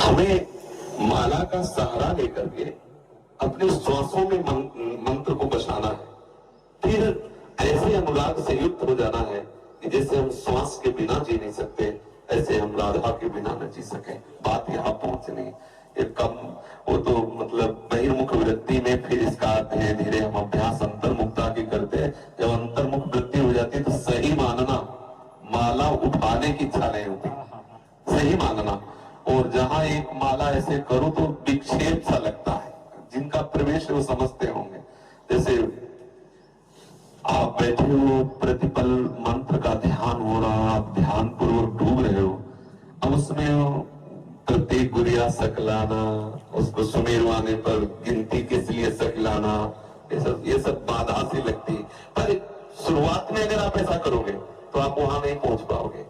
हमें माला का सहारा लेकर के अपने श्वासों में मंत्र को बसाना है, फिर ऐसे अनुराग से युक्त हो जाना है कि जैसे हम श्वास के बिना जी नहीं सकते, ऐसे हम राधा के बिना न जी सके। बात यहाँ पहुंचनी ये कम, वो तो मतलब बहिर्मुख वृत्ति में, फिर इसका धीरे धीरे हम अभ्यास अंतर्मुखता की करते हैं। जब अंतर्मुख वृत्ति हो जाती है तो सही मानना, माला उठाने की इच्छा नहीं होती, सही मानना। और जहां एक माला ऐसे करो तो विक्षेप सा लगता है, जिनका प्रवेश है वो समझते होंगे। जैसे आप बैठे हो, प्रतिपल मंत्र का ध्यान हो रहा, आप ध्यान पूर्वक डूब रहे हो, अब उसमें प्रत्येक गुड़िया सकलाना, उसको सुमेरवाने पर गिनती किस लिए सकलाना, ये सब बाधा सी लगती है। पर शुरुआत में अगर आप ऐसा करोगे तो आप वहां नहीं पहुंच पाओगे।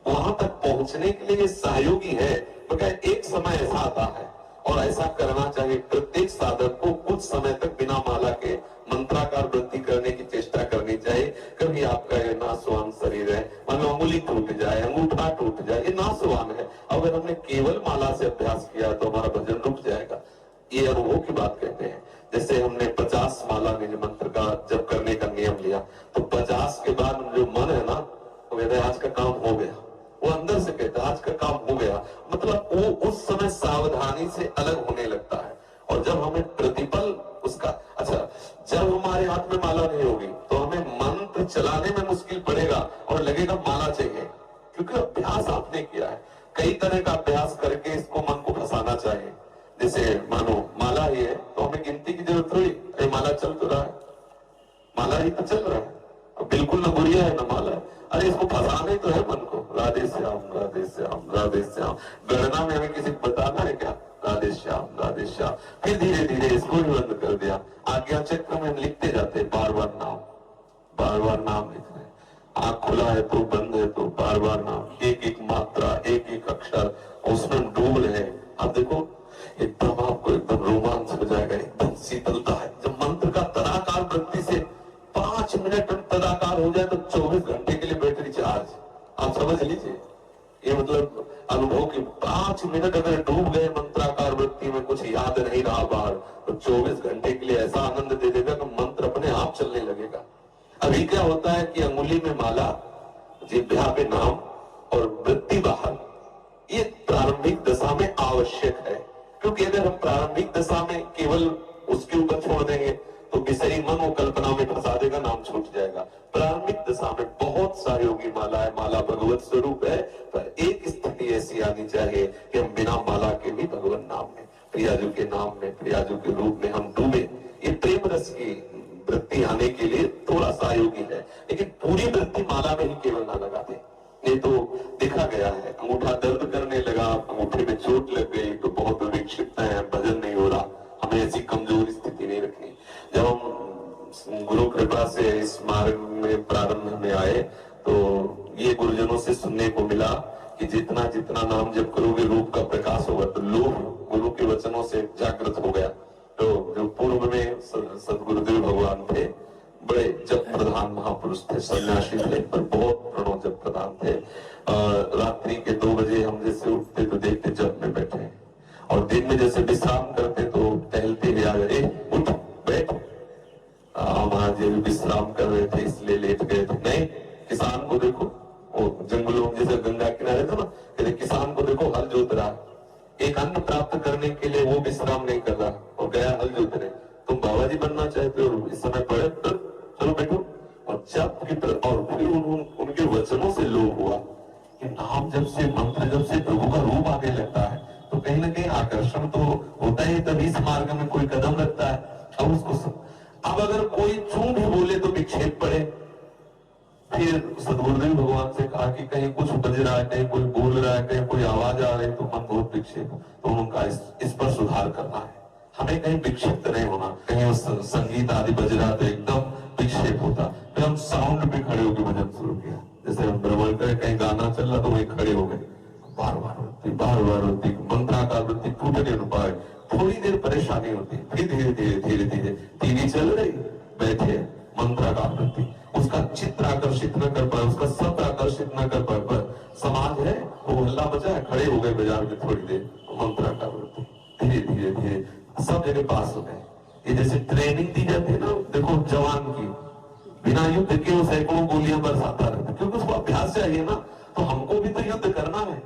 वहां तक पहुंचने के लिए सहयोगी है, तो क्या एक समय ऐसा आता है और ऐसा करना चाहिए। प्रत्येक साधक को कुछ समय तक बिना माला के मंत्राकार वृत्ति करने की चेष्टा करनी चाहिए। कभी आपका ये नासवान शरीर है, मान लो अंगुली टूट जाए, अंगूठा टूट जाए, ये नासवान है। अगर हमने केवल माला से अभ्यास किया तो हमारा भजन रुक जाएगा। ये अनुभव की बात कहते हैं। जैसे हमने 50 माला निज मंत्र का जब करने का नियम लिया तो 50 के बाद जो मन है ना, वो कहते हैं आज का काम हो गया। वो अंदर से कहता है आज का काम हो गया, मतलब वो उस समय सावधानी से अलग होने लगता है। और जब हमें प्रतिपल उसका, अच्छा, जब हमारे हाथ में माला नहीं होगी तो हमें मंत्र चलाने में मुश्किल पड़ेगा और लगेगा माला चाहिए, क्योंकि अभ्यास आपने किया है। कई तरह का अभ्यास करके इसको मन को फंसाना चाहिए। जैसे मानो माला ही है तो हमें गिनती की जरूरत थोड़ी, अरे माला चल तो रहा है, माला ही तो चल रहा है, अब बिल्कुल न गुड़िया है न माला है। अरे इसको फंसाने तो है मन को, राधे श्याम राधे श्याम राधे श्याम। गणना में हमें किसी को बताना है क्या, राधे श्याम राधे श्याम। फिर धीरे धीरे इसको भी बंद कर दिया। आज्ञा चक्र में हम लिखते जाते बार बार नाम, बार बार नाम लिख रहे। आंख खुला है तो बंद है तो बार बार नाम, एक एक मात्रा, एक एक अक्षर, उसमें हम डूब रहे। अब देखो एकदम आपको एकदम रोमांच हो जाएगा, एकदम शीतलता है। जब मंत्र का तदाकार वृत्ति से 5 मिनट तदाकार हो जाए तो 24 घंटे के लिए बैटरी चार्ज। आप समझ लीजिए, ये मतलब अनुभव की 5 मिनट अगर डूब गए मंत्राकार वृत्ति में, कुछ याद नहीं रहा बाहर, तो 24 घंटे के लिए ऐसा आनंद दे देगा कि मंत्र अपने आप चलने लगेगा। अभी क्या होता है कि अंगुली में माला, जिह्वा पे नाम और वृत्ति बाहर, ये प्रारंभिक दशा में आवश्यक है। क्योंकि अगर हम प्रारंभिक दशा में केवल उसके ऊपर छोड़ देंगे तो विषयी मन वो कल्पना में फंसा देगा, नाम छूट जाएगा। प्रारंभिक दशा में बहुत सहयोगी माला है, माला भगवत स्वरूप है, पर एक स्थिति ऐसी आनी चाहिए कि हम बिना माला के भी भगवान नाम में, प्रियाजू के नाम में, प्रियाजू के रूप में हम डूबे। ये प्रेम रस की वृत्ति आने के लिए थोड़ा सहयोगी है, लेकिन पूरी वृत्ति माला में ही केवल ना लगाते। नहीं तो देखा गया है अंगूठा दर्द करने लगा, अंगूठे में चोट लग गई तो बहुत विक्षिप्त है, भजन नहीं हो रहा। हमें ऐसी कमजोर स्थिति नहीं रखनी। जब हम गुरु कृपा से इस मार्ग में प्रारंभ में आए तो ये गुरुजनों से सुनने को मिला कि जितना जितना नाम जप करोगे रूप का प्रकाश होगा। तो लोग गुरु के वचनों से जागृत हो गया। तो जो पूर्व में सदगुरुदेव भगवान थे, बड़े जप प्रधान महापुरुष थे, सन्यासी थे, पर बहुत प्रणव जप प्रधान थे। रात्रि के 2 बजे हम जैसे उठते तो देखते जप में बैठे, और दिन में जैसे विश्राम करते तो टहलते हुए आ गए, उठ बैठ। हम आज विश्राम कर रहे थे इसलिए लेट गए थे। नहीं, किसान को देखो, वो जंगलों में जैसे गंगा किनारे था ना, कहते किसान को देखो हल जोत रहा है, एक अन्न प्राप्त करने के लिए वो विश्राम नहीं कर रहा और गया हल जोतने। तुम बाबा जी बनना चाहते हो, इस समय पढ़े तो चलो बैठो और जप की तरफ। और फिर उनके वचनों से लोभ हुआ कि नाम जब से, मंत्र जब से प्रभु का रूप आने लगता है तो कहीं ना कहीं आकर्षण तो होता है, तभी इस मार्ग में कोई कदम रखता है। अब उसको अब अगर कोई चूं भी बोले तो विक्षेप पड़े। फिर सदगुरुदेव भगवान से कहा कि कहीं कुछ बज रहा है, कहीं कोई बोल रहा है, कहीं कोई आवाज आ रही है तो मन बहुत विक्षेप, तो उनका इस पर सुधार करना है। हमें कहीं विक्षिप्त नहीं होना, कहीं संगीत आदि बज रहा तो एकदम विक्षेप होता। फिर हम साउंड पे खड़े होकर भजन शुरू किया। जैसे हम भ्रमण करें, कहीं गाना चल रहा तो वहीं खड़े हो गए, बार बार होती मंत्राकार वृत्ति टूट नहीं पाए। थोड़ी देर परेशानी होती, फिर धीरे धीरे धीरे धीरे टीवी चल रही, बैठे मंत्राकार वृत्ति, उसका चित्र आकर्षित न कर पाए, उसका शब्द आकर्षित न कर पाए, पर समाज है वो हल्ला बचा है, खड़े हो गए बाजार में थोड़ी देर, मंत्र पास हो गए। ये जैसे ट्रेनिंग दी जाती है ना, देखो जवान की, बिना युद्ध के वो सैकड़ों गोलियां बरसाता रहता है, क्योंकि उसको अभ्यास चाहिए ना। तो हमको भी तो युद्ध करना है।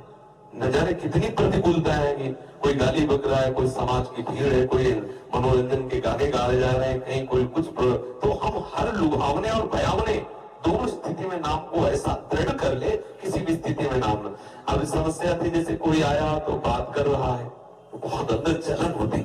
न जाने कितनी प्रतिकूलता है कि कोई गाली बक रहा है, कोई समाज की भीड़ है, कोई मनोरंजन के गाने गाए जा रहे हैं, कहीं कोई कुछ तो हम हर लुभावने और भयावने दोनों स्थिति में नाम को ऐसा दृढ़ कर ले, किसी भी स्थिति में नाम न। अब समस्या थी, जैसे कोई आया तो बात कर रहा है तो बहुत अंदर जलन होती,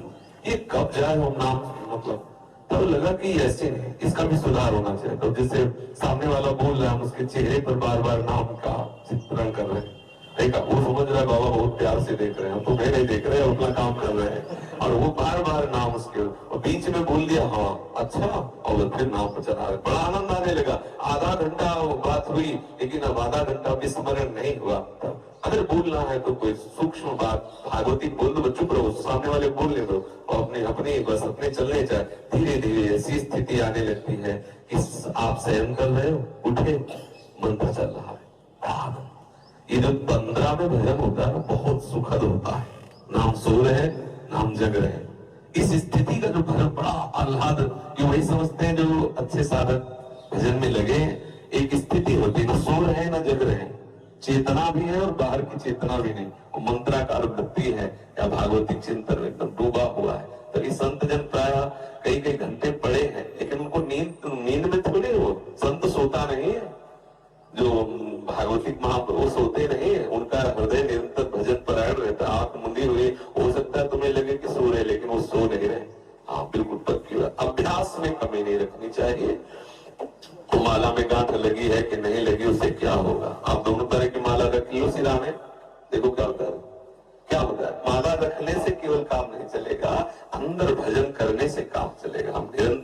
ये कब जाए हम नाम, मतलब तो लगा कि ऐसे नहीं, इसका भी सुधार होना चाहिए। तो जैसे सामने वाला बोल रहा है, हम उसके चेहरे पर बार बार नाम का चित्रण कर रहे हैं, देखा वो समझ रहा है बाबा बहुत प्यार से देख रहे हैं, तो मैं नहीं देख रहे हैं, अपना काम कर रहे हैं, और वो बार बार नाम उसके, और बीच में बोल दिया हाँ अच्छा, और फिर नाम पर चला रहे, बड़ा आनंद आने लगा। आधा घंटा बात हुई, लेकिन अब आधा घंटा भी स्मरण नहीं हुआ। अगर बोलना है तो कोई सूक्ष्म बात भागवती बोल दो, चुप रहो, सामने वाले बोलने दो, और अपने अपने बस अपने चलने जाए। धीरे धीरे ऐसी स्थिति आने लगती है कि आप सहन कर रहे हो, उठे, मंत्र चल रहा है। ये जो 15 में भजन होता है बहुत सुखद होता है। नाम सो रहे, नाम जग रहे, इस स्थिति का जो भजन बड़ा आह्लाद, ये वही समझते हैं जो अच्छे साधक भजन में लगे। एक स्थिति होती है, ना सो रहे ना जग रहे, चेतना भी है और बाहर की चेतना भी नहीं, वो मंत्राकार वृत्ति है या भागवती चिंतन में एकदम डूबा हुआ है। तो इस संत जन प्राय कई कई घंटे पड़े हैं, लेकिन उनको नींद में थोड़े, वो संत सोता नहीं है, जो भागवतिक महाप्रभु सोते नहीं है, उनका हृदय निरंतर भजन परायण रहता है। आंख मुंदी हुई हो सकता है तुम्हें लगे कि सो रहे, लेकिन वो सो नहीं रहे। हाँ बिल्कुल पक्की बात, अभ्यास में कमी नहीं रखनी चाहिए। तो माला में गांठ लगी है कि नहीं लगी, उससे क्या होगा। आप दोनों तरह की माला रख लो सिरा में, देखो क्या होता है, क्या होता है। माला रखने से केवल काम नहीं चलेगा, अंदर भजन करने से काम चलेगा। हम निरंतर